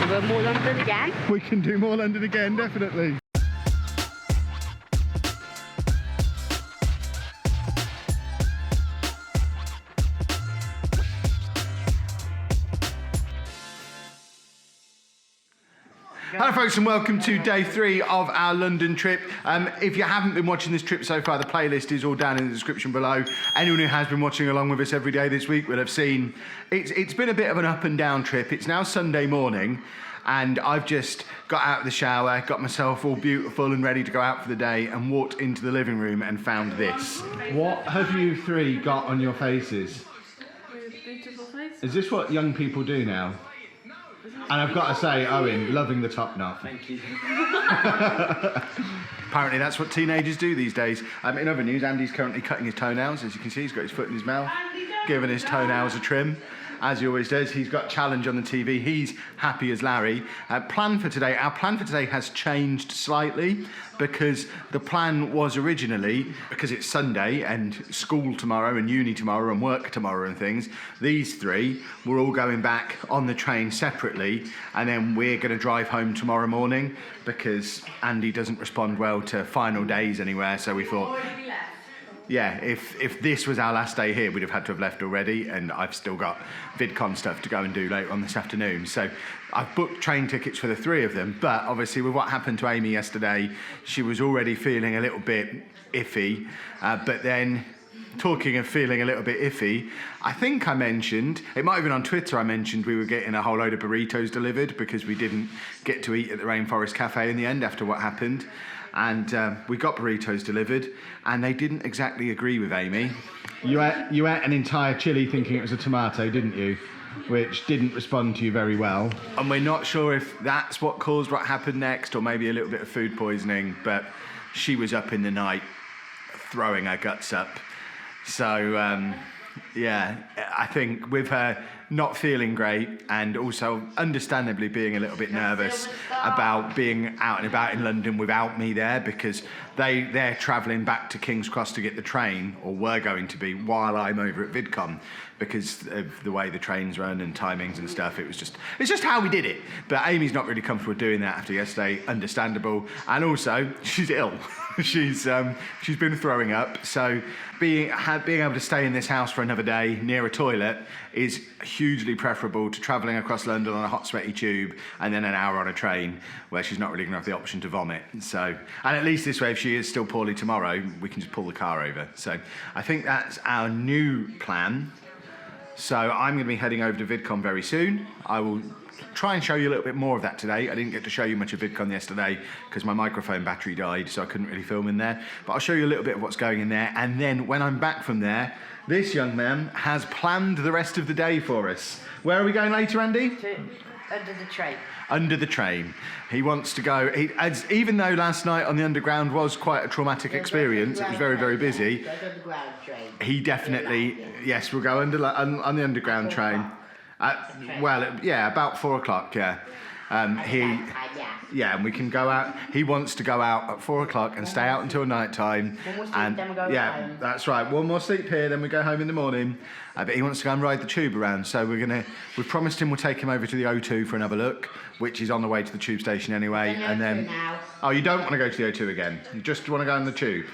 do more London again. We can do more London again, definitely. Hello folks and welcome to day 3 of our London trip. If you haven't been watching this trip so far, the playlist is all down in the description below. Anyone who has been watching along with us every day this week will have seen it's been a bit of an up and down trip. It's now Sunday morning and I've just got out of the shower, got myself all beautiful and ready to go out for the day and walked into the living room and found this. What have you three got on your faces? Beautiful faces. Is this what young people do now? And I've got to say, Owen, loving the top knot. Thank you. Apparently that's what teenagers do these days. In other news, Andy's currently cutting his toenails. As you can see, he's got his foot in his mouth, giving his toenails a trim, as he always does. He's got Challenge on the TV. He's happy as Larry. Our plan for today has changed slightly because the plan was originally, because it's Sunday and school tomorrow and uni tomorrow and work tomorrow and things, these three were all going back on the train separately and then we're going to drive home tomorrow morning because Andy doesn't respond well to final days anywhere, so we thought, yeah, if this was our last day here, we'd have had to have left already, and I've still got VidCon stuff to go and do later on this afternoon. So I've booked train tickets for the three of them, but obviously with what happened to Amy yesterday, she was already feeling a little bit iffy. But then, talking of feeling a little bit iffy, I think I mentioned, it might have been on Twitter, I mentioned we were getting a whole load of burritos delivered because we didn't get to eat at the Rainforest Cafe in the end after what happened. And we got burritos delivered, and they didn't exactly agree with Amy. You ate an entire chili thinking it was a tomato, didn't you? Which didn't respond to you very well. And we're not sure if that's what caused what happened next, or maybe a little bit of food poisoning, but she was up in the night throwing her guts up. So, yeah, I think with her not feeling great and also understandably being a little bit nervous about being out and about in London without me there because they're travelling back to King's Cross to get the train, or were going to be, while I'm over at VidCon because of the way the trains run and timings and stuff. It's just how we did it. But Amy's not really comfortable doing that after yesterday, understandable. And also, she's ill. She's been throwing up, so being able to stay in this house for another day near a toilet is hugely preferable to travelling across London on a hot, sweaty tube and then an hour on a train where she's not really going to have the option to vomit. So, and at least this way, if she is still poorly tomorrow, we can just pull the car over. So I think that's our new plan. So I'm going to be heading over to VidCon very soon. I will try and show you a little bit more of that today. I didn't get to show you much of VidCon yesterday because my microphone battery died, so I couldn't really film in there. But I'll show you a little bit of what's going in there. And then when I'm back from there, this young man has planned the rest of the day for us. Where are we going later, Andy? Under the train. Under the train. He wants to go, even though last night on the Underground was quite a traumatic experience, it was very, very busy, he definitely, yes, we'll go on the Underground train. About 4 o'clock, yeah. And we can go out. He wants to go out at 4 o'clock and stay out until night time. One more sleep, then we go home. That's right. One more sleep here, then we go home in the morning. But he wants to go and ride the tube around. So we've promised him we'll take him over to the O2 for another look, which is on the way to the tube station anyway. And then, oh, you don't want to go to the O2 again? You just want to go on the tube?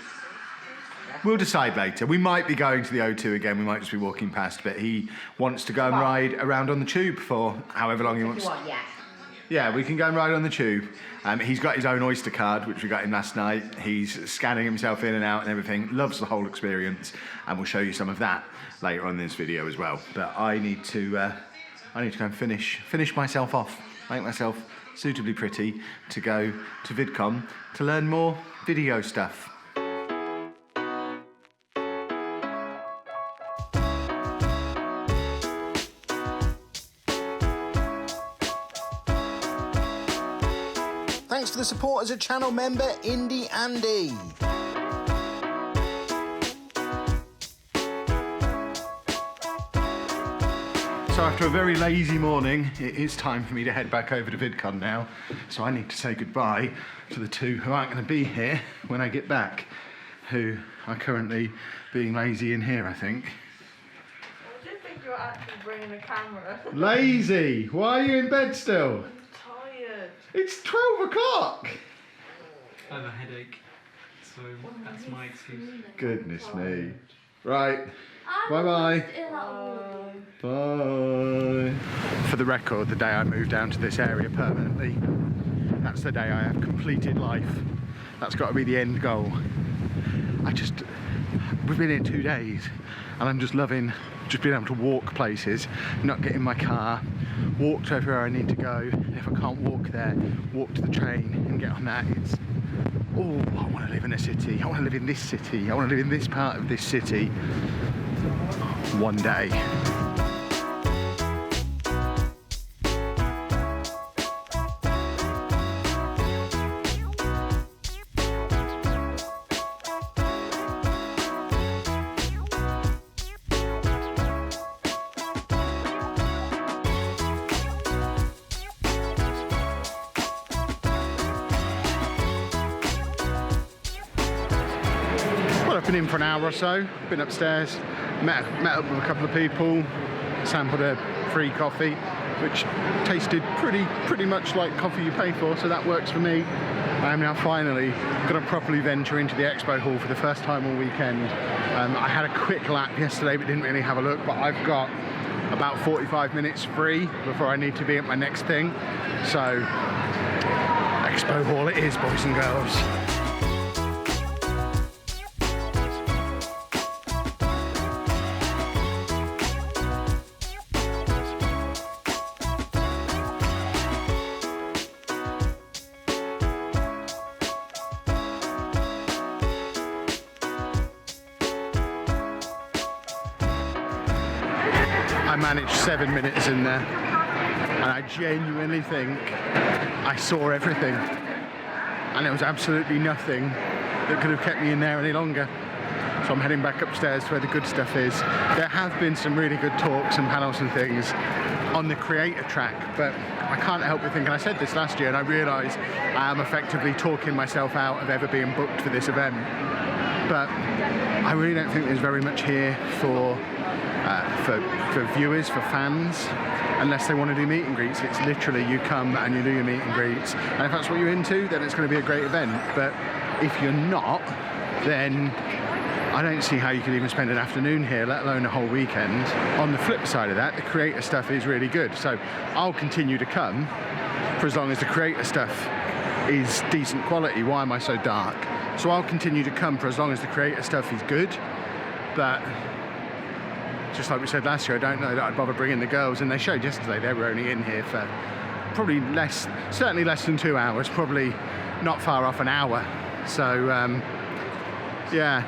We'll decide later. We might be going to the O2 again. We might just be walking past, but he wants to go and ride around on the tube for however long he wants. Yeah, we can go and ride on the tube. He's got his own Oyster card, which we got him last night. He's scanning himself in and out and everything. Loves the whole experience, and we'll show you some of that later on in this video as well. But I need to go and finish myself off, make myself suitably pretty to go to VidCon to learn more video stuff. Thanks for the support as a channel member, Indie Andy. So after a very lazy morning, it is time for me to head back over to VidCon now. So I need to say goodbye to the two who aren't going to be here when I get back, who are currently being lazy in here, I think. I did think you were actually bringing a camera. Lazy? Why are you in bed still? I'm It's 12 o'clock! I have a headache, so that's my excuse. Goodness me. Right. Bye-bye. Bye. For the record, the day I moved down to this area permanently, that's the day I have completed life. That's got to be the end goal. We've been here 2 days and I'm just loving just being able to walk places, not get in my car, walk to everywhere I need to go. If I can't walk there, walk to the train and get on that. It's, oh, I want to live in a city. I want to live in this city. I want to live in this part of this city one day. I've been in for an hour or so, been upstairs, met up with a couple of people, sampled a free coffee, which tasted pretty much like coffee you pay for, so that works for me. I am now finally going to properly venture into the expo hall for the first time all weekend. I had a quick lap yesterday but didn't really have a look, but I've got about 45 minutes free before I need to be at my next thing. So, expo hall it is, boys and girls. I managed 7 minutes in there and I genuinely think I saw everything and there was absolutely nothing that could have kept me in there any longer. So I'm heading back upstairs to where the good stuff is. There have been some really good talks and panels and things on the creator track, but I can't help but think, and I said this last year and I realise I am effectively talking myself out of ever being booked for this event, but I really don't think there's very much here for viewers, for fans, unless they want to do meet and greets. It's literally you come and you do your meet and greets, and if that's what you're into, then it's going to be a great event. But if you're not, then I don't see how you can even spend an afternoon here, let alone a whole weekend. On the flip side of that, the creator stuff is really good, so I'll continue to come for as long as the creator stuff is decent quality. Why am I so dark? So I'll continue to come for as long as the creator stuff is good, but just like we said last year, I don't know that I'd bother bringing the girls, and they showed yesterday they were only in here for probably certainly less than 2 hours, probably not far off an hour. So yeah,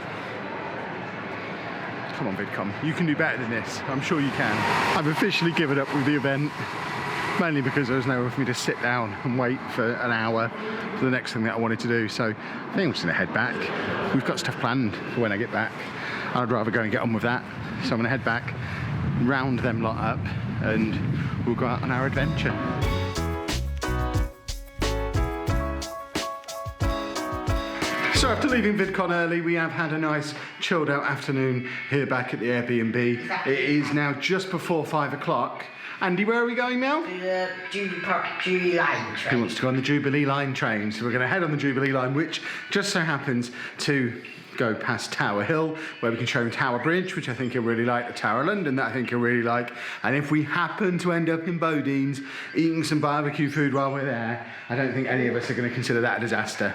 come on VidCon, you can do better than this, I'm sure you can. I've officially given up with the event, mainly because there was nowhere for me to sit down and wait for an hour for the next thing that I wanted to do. So I think I'm just going to head back. We've got stuff planned for when I get back. I'd rather go and get on with that. So I'm going to head back, round them lot up, and we'll go out on our adventure. So after leaving VidCon early, we have had a nice chilled out afternoon here back at the Airbnb. It is now just before 5 o'clock. Andy, where are we going now? The Jubilee Line train. He wants to go on the Jubilee Line train. So we're going to head on the Jubilee Line, which just so happens to go past Tower Hill, where we can show him Tower Bridge, which I think he'll really like, the Tower of London, that I think he'll really like. And if we happen to end up in Bodine's eating some barbecue food while we're there, I don't think any of us are going to consider that a disaster.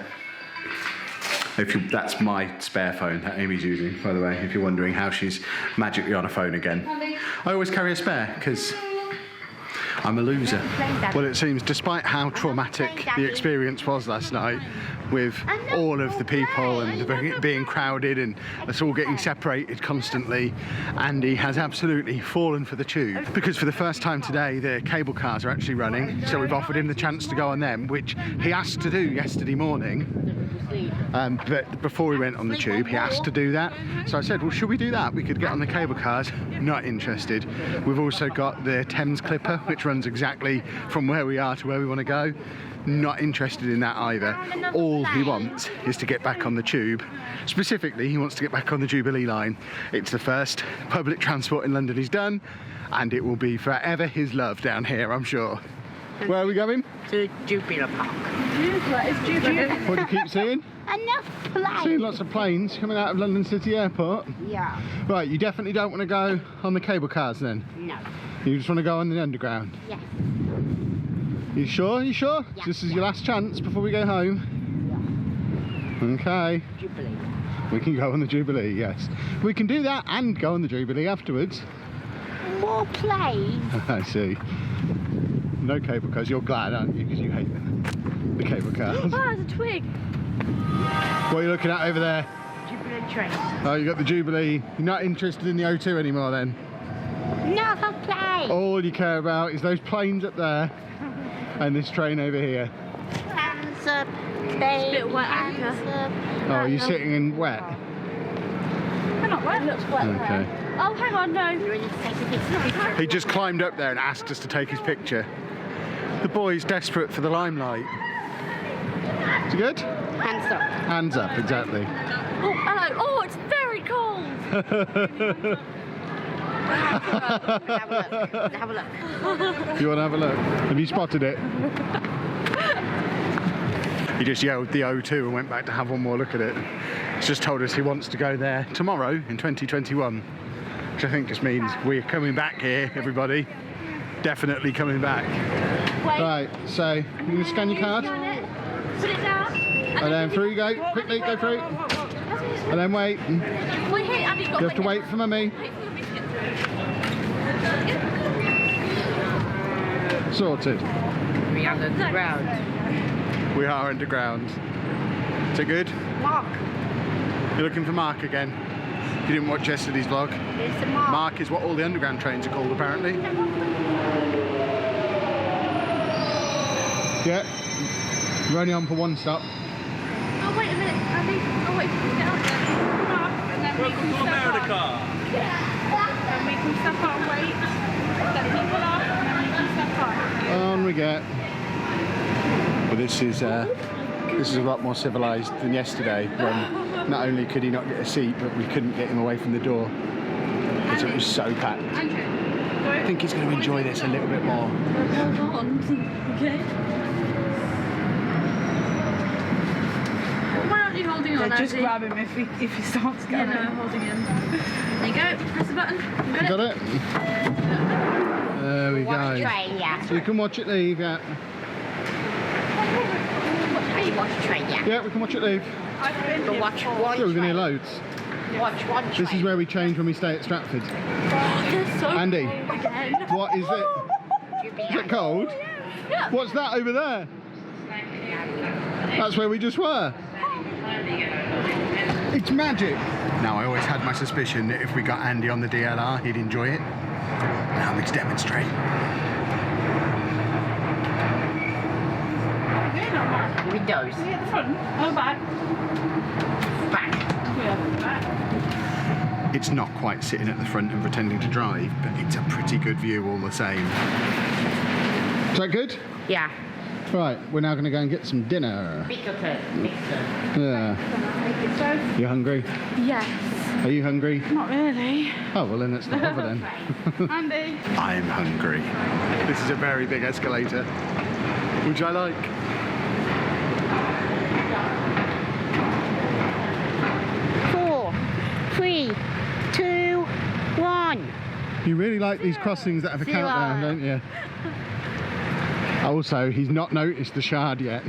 That's my spare phone that Amy's using, by the way, if you're wondering how she's magically on a phone again. I always carry a spare, because I'm a loser. Well, it seems, despite how traumatic the experience was last night, with all of the people and being crowded and us all getting separated constantly, Andy has absolutely fallen for the tube, because for the first time today the cable cars are actually running, so we've offered him the chance to go on them, which he asked to do yesterday morning. But before we went on the tube, he asked to do that. So I said, well, should we do that? We could get on the cable cars. Not interested. We've also got the Thames Clipper, which runs exactly from where we are to where we want to go. Not interested in that either. All he wants is to get back on the tube. Specifically, he wants to get back on the Jubilee Line. It's the first public transport in London he's done, and it will be forever his love down here, I'm sure. Where are we going? To Jubilee Park. What do you keep seeing? Enough planes. Seeing lots of planes coming out of London City Airport. Yeah. Right, you definitely don't want to go on the cable cars then? No. You just want to go on the underground? Yes. You sure? You sure? Yeah. This is your last chance before we go home? Yeah. Okay. Jubilee. We can go on the Jubilee, yes. We can do that and go on the Jubilee afterwards. More planes. I see. No cable cars. You're glad, aren't you? Because you hate them. The cable cars. Oh, there's a twig. What are you looking at over there? Jubilee train. Oh, you got the Jubilee. You're not interested in the O2 anymore then? No plane. All you care about is those planes up there and this train over here. Hands up, baby. bit wet, Hands Anka. up. Oh, you're sitting in wet? They're not wet. It looks wet Okay. there. Oh, hang on, no. You ready to take a picture? He just climbed up there and asked us to take his picture. The boy's desperate for the limelight. Is it good? Hands up. Hands up, exactly. Oh, hello. Oh, it's very cold. Have a look. Have a look. You want to have a look? Have you spotted it? He just yelled the O2 and went back to have one more look at it. He's just told us he wants to go there tomorrow in 2021, which I think just means we're coming back here, everybody. Definitely coming back. Wait. Right, so you going to scan your card? Put it down. And then through you go. Quickly, go through. And then wait. You Wait, hey, Andy's got have to wait for mummy. Wait for me to get through. Sorted. We are underground. We are underground. Is it good? Mark. You're looking for Mark again. You didn't watch yesterday's vlog. There's the mark. Mark is what all the underground trains are called, apparently. Yeah. We're only on for one stop. Oh, wait a minute, Andy. Oh, wait, get out there. And then we can step on. Then we can step on, wait. Let people off, and then we can step on. On we get. Well, this is a lot more civilised than yesterday, when not only could he not get a seat, but we couldn't get him away from the door because it was so packed. Andrew, I think he's going to enjoy this a little bit more. hold on. Okay. Why aren't you holding on, Just Andy? grab him if he starts Yeah, going. no, I'm holding him. There you go. Press the button. You You got got it? it? There we Watch go. train, yeah. So you can watch it leave, yeah. Hey, watch train, yeah. Yeah, we can watch it leave. But watch one Yeah, we're going to hear train. loads. Watch one train. This is where we change when we stay at Stratford. It's so Andy, cold again. what is it? Is it cold? Yeah. What's that over there? That's where we just were. It's magic. Now, I always had my suspicion that if we got Andy on the DLR, he'd enjoy it. Now I'm going to demonstrate. Windows. At the front. Oh, back. Back. Yeah, back. It's not quite sitting at the front and pretending to drive, but it's a pretty good view all the same. Is that good? Yeah. Right, we're now going to go and get some dinner. Mixer. Yeah. You hungry? Yes. Are you hungry? Not really. Oh, well then let's not bother then. Andy. I'm hungry. This is a very big escalator, which I like. Four, 3, 2, 1. You really like these crossings that have a Zero. countdown, don't you? Also, he's not noticed the shard yet.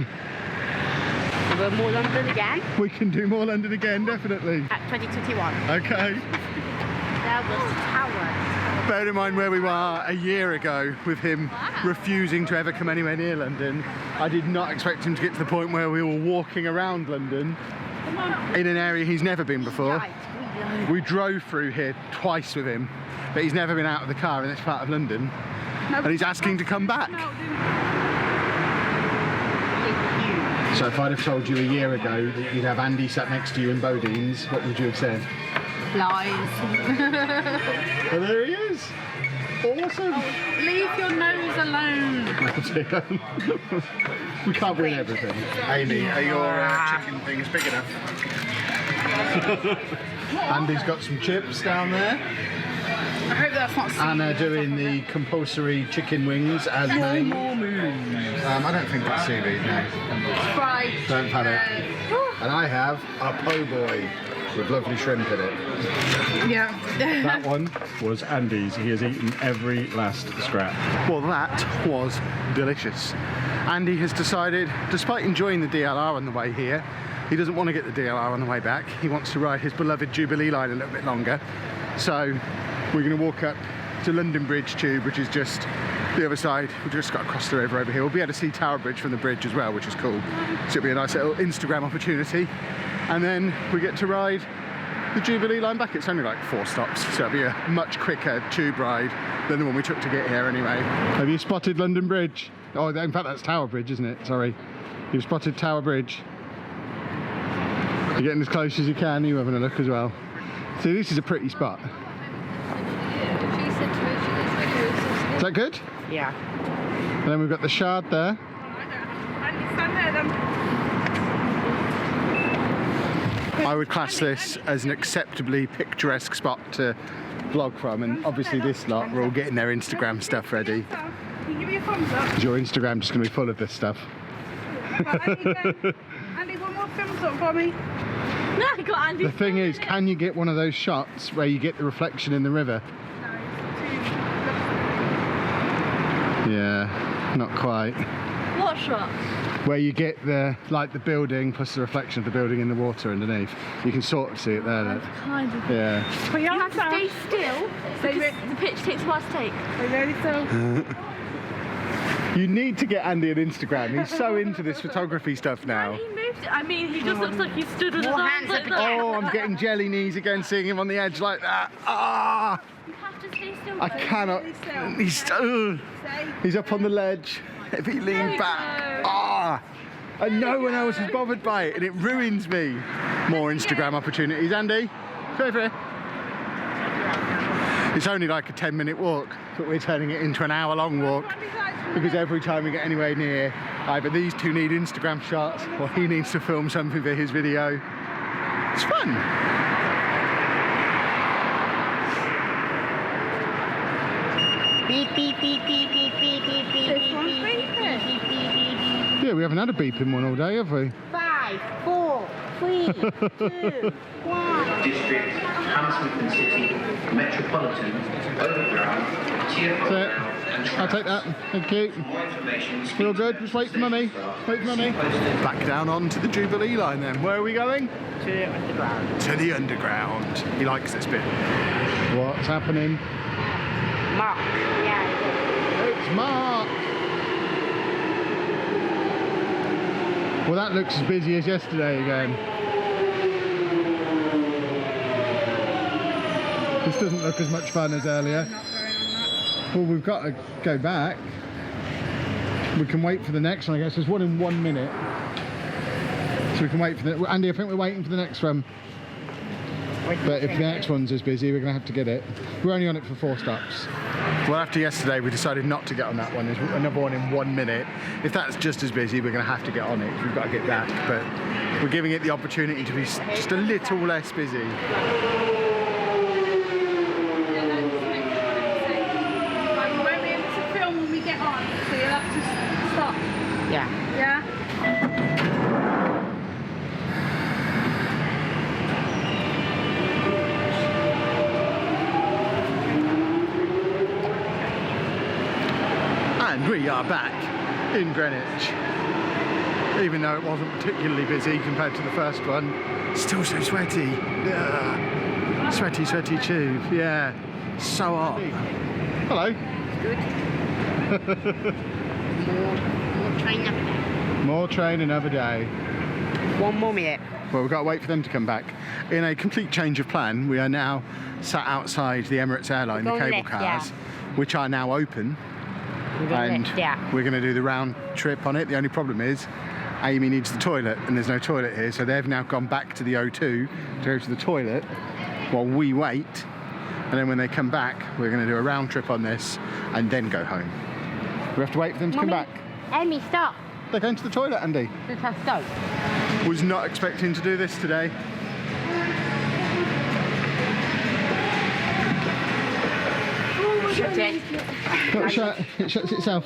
We're more London again We can do more London again, definitely. at 2021. Okay. There was the tower. Bear in mind where we were a year ago with him refusing to ever come anywhere near London. I did not expect him to get to the point where we were walking around London in an area he's never been before. Right, We drove through here twice with him, but he's never been out of the car in this part of London. And he's asking to come back. So if I'd have told you a year ago that you'd have Andy sat next to you in Bodine's, what would you have said? Lies. Well, there he is. Awesome. Leave your nose alone. We can't win everything. Amy, are your chicken things big enough? Andy's got some chips down there. I hope that's not Anna doing the compulsory chicken wings as main. I don't think that's seaweed, no. fried. Don't panic. And I have a po' boy with lovely shrimp in it. Yeah. That one was Andy's. He has eaten every last scrap. Well, that was delicious. Andy has decided, despite enjoying the DLR on the way here, he doesn't want to get the DLR on the way back. He wants to ride his beloved Jubilee line a little bit longer. So we're going to walk up to London Bridge Tube, which is just the other side. We've just got to cross the river over here. We'll be able to see Tower Bridge from the bridge as well, which is cool. So it'll be a nice little Instagram opportunity. And then we get to ride the Jubilee line back. It's only like 4 stops, so it'll be a much quicker tube ride than the one we took to get here anyway. Have you spotted London Bridge? Oh, in fact, that's Tower Bridge, isn't it? Sorry. You've spotted Tower Bridge. You're getting as close as you can. You're having a look as well. See, this is a pretty spot. Is that good? Yeah. And then we've got the Shard there. I would class this as an acceptably picturesque spot to vlog from, and obviously this lot, we're all getting their Instagram stuff ready. Can you give me a thumbs up? Is your Instagram just going to be full of this stuff? Andy, one more thumbs up for me. No, I got Andy. The thing is, can you get one of those shots where you get the reflection in the river? Yeah, not quite. What shot? Where you get the building plus the reflection of the building in the water underneath. You can sort of see it there. Look. Kind of. Yeah. Put your You have arms to down. stay still because the pitch takes a while to take. Are you ready, Phil? You need to get Andy on Instagram. He's so into this photography stuff now. He moved it. I mean, he just looks like he stood with his More arms hands like up that. Oh, I'm getting jelly knees again, seeing him on the edge like that. Ah! You have to stay still. I cannot. He's up on the ledge. If he leaned back. Ah! And no one else is bothered by it, and it ruins me. More Instagram opportunities. Andy, go for it. It's only like a 10-minute walk, but we're turning it into an hour-long walk because every time we get anywhere near, either these two need Instagram shots or he needs to film something for his video. It's fun. Beep, beep, beep, beep, beep, beep, beep, beep, This one's beeping. beep, beep, beep, beep. Yeah, we haven't had a beeping one all day, have we? 5, 4, 3, 2, 1. District, Hammersmith and City, Metropolitan, Overground, Tier 4 That's it. and I'll take that. Thank you. For more information, We're all good. Just wait for mummy. Wait for mummy. Back down onto the Jubilee line then. Where are we going? To the underground. To the underground. He likes this bit. What's happening? Mark. Yeah. It's Mark. Well, that looks as busy as yesterday again. This doesn't look as much fun as earlier. Well, we've got to go back. We can wait for the next one, I guess. There's one in 1 minute. So we can wait for the... Andy, I think we're waiting for the next one. But if the next one's as busy, we're going to have to get it. We're only on it for 4 stops. Well, after yesterday, we decided not to get on that one. There's another one in 1 minute. If that's just as busy, we're going to have to get on it. We've got to get back. But we're giving it the opportunity to be just a little less busy. You won't be able to film when we get on, so you'll have to stop. Yeah. Yeah? And we are back in Greenwich. Even though it wasn't particularly busy compared to the first one, still so sweaty. Ugh. Sweaty, sweaty tube. Yeah, so hot. Hello. Good. More train another day. More train another day. 1 more minute. Well, we've got to wait for them to come back. In a complete change of plan, we are now sat outside the Emirates airline, the We're going cable left, cars, which are now open. We're going And left, yeah. we're going to do the round trip on it. The only problem is Amy needs the toilet, and there's no toilet here, so they've now gone back to the O2 to go to the toilet while we wait. And then when they come back, we're going to do a round trip on this and then go home. We have to wait for them to come back. Amy, stop. They're going to the toilet, Andy. Let's have to go. Was not expecting to do this today. Shut it. Not shut. It shuts itself.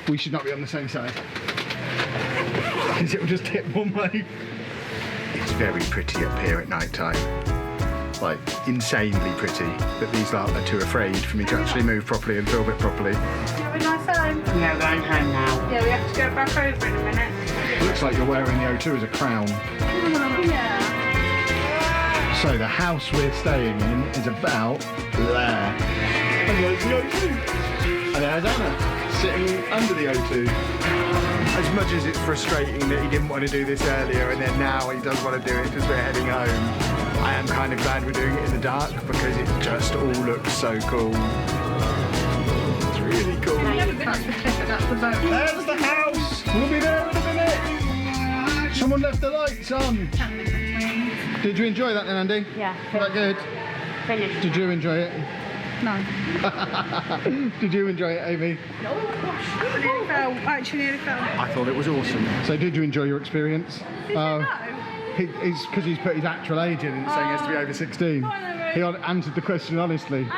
We should not be on the same side. Because it will just tip one way. It's very pretty up here at night time. Like, insanely pretty. But these lot are too afraid for me to actually move properly and film it properly. You have a nice home? Yeah, we're going home now. Yeah, we have to go back over in a minute. Looks like you're wearing the O2 as a crown. Yeah. So the house we're staying in is about there. And there's the O2. And there's Anna sitting under the O2. As much as it's frustrating that he didn't want to do this earlier and then now he does want to do it because we're heading home, I am kind of glad we're doing it in the dark because it just all looks so cool. It's really cool. That's the boat. There's the house! We'll be there in a minute! Someone left the lights on! Did you enjoy that then, Andy? Yeah. Was that good? Finished. Did you enjoy it? No. Did you enjoy it, Amy? No, gosh. I actually nearly fell. I thought it was awesome. So did you enjoy your experience? It's because he's put his actual age in and saying he has to be over 16. He answered the question honestly. He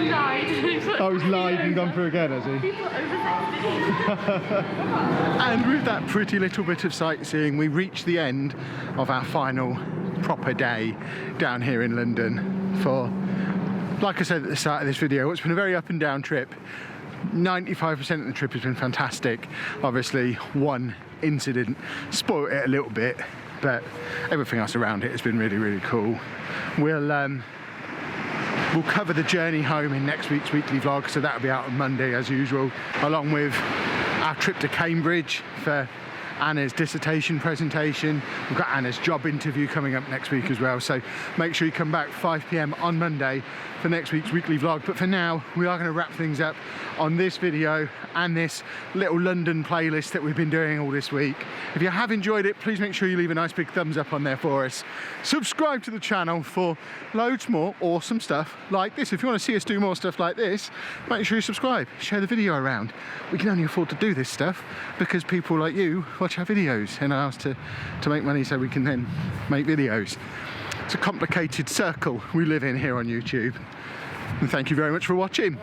lied. Oh, he's lied and gone through again, has he? People over 16. And with that pretty little bit of sightseeing, we reached the end of our final proper day down here in London for, like I said at the start of this video, it's been a very up and down trip. 95% of the trip has been fantastic. Obviously, one incident spoiled it a little bit, but everything else around it has been really, really cool. We'll cover the journey home in next week's weekly vlog, so that'll be out on Monday as usual, along with our trip to Cambridge for Anna's dissertation presentation. We've got Anna's job interview coming up next week as well, so make sure you come back 5 PM on Monday for next week's weekly vlog. But for now, we are going to wrap things up on this video and this little London playlist that we've been doing all this week. If you have enjoyed it, please make sure you leave a nice big thumbs up on there for us. Subscribe to the channel for loads more awesome stuff like this. If you want to see us do more stuff like this, make sure you subscribe, share the video around. We can only afford to do this stuff because people like you watch our videos and allow us to make money so we can then make videos. It's a complicated circle we live in here on YouTube. And thank you very much for watching.